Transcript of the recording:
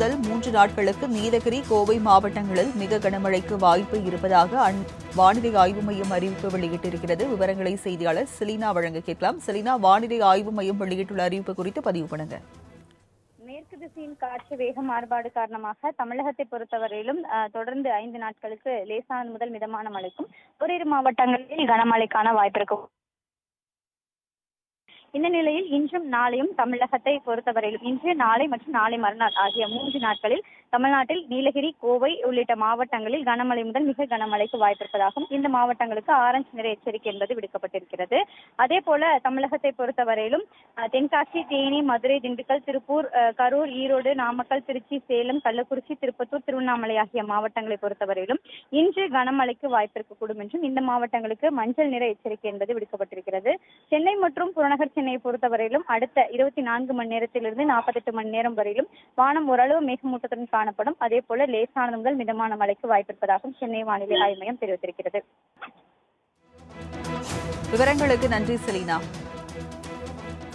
முதல் 3 நாட்களுக்கு நீலகிரி, கோவை மாவட்டங்களில் மிக கனமழைக்கு வாய்ப்பு இருப்பதாக வானிலை ஆய்வு மையம் அறிவிப்பு வெளியிட்டிருக்கிறது. விவரங்களை செய்தியாளர் செலினா வழங்க கேட்கலாம். செலினா, வானிலை ஆய்வு மையம் வெளியிட்டுள்ள அறிவிப்பு குறித்து பதிவு பண்ணுங்க. மேற்கு திசையின் காற்று வேக மாறுபாடு காரணமாக தமிழகத்தை பொறுத்தவரையிலும் தொடர்ந்து 5 நாட்களுக்கு லேசானது முதல் மிதமான மழைக்கும் ஓரிரு மாவட்டங்களில் கனமழைக்கான வாய்ப்பு இருக்கும். இந்த நிலையில் இன்றும் நாளையும் தமிழகத்தை பொறுத்தவரையிலும் இன்று, நாளை மற்றும் நாளை மறுநாள் ஆகிய 3 நாட்களில் தமிழ்நாட்டில் நீலகிரி, கோவை உள்ளிட்ட மாவட்டங்களில் கனமழை முதல் மிக கனமழைக்கு வாய்ப்பிருப்பதாகவும் இந்த மாவட்டங்களுக்கு ஆரஞ்சு நிற எச்சரிக்கை என்பது விடுக்கப்பட்டிருக்கிறது. அதே போல தமிழகத்தை பொறுத்தவரையிலும் தென்காசி, தேனி, மதுரை, திண்டுக்கல், திருப்பூர், கரூர், ஈரோடு, நாமக்கல், திருச்சி, சேலம், கள்ளக்குறிச்சி, திருப்பத்தூர், திருவண்ணாமலை ஆகிய மாவட்டங்களை பொறுத்தவரையிலும் இன்று கனமழைக்கு வாய்ப்பிருக்கக்கூடும் என்றும் இந்த மாவட்டங்களுக்கு மஞ்சள் நிற எச்சரிக்கை என்பது விடுக்கப்பட்டிருக்கிறது. சென்னை மற்றும் புறநகர் சென்னையை பொறுத்தவரையிலும் அடுத்த 24 மணி நேரத்திலிருந்து 48 மணி நேரம் வரையிலும் வானம் ஓரளவு மேகமூட்டத்துடன் காணப்படும். அதே போல லேசானது முதல் மிதமான மழைக்கு வாய்ப்பிருப்பதாகவும் சென்னை வானிலை ஆய்வு மையம் தெரிவித்திருக்கிறது. விவரங்களுக்கு நன்றி செலினா.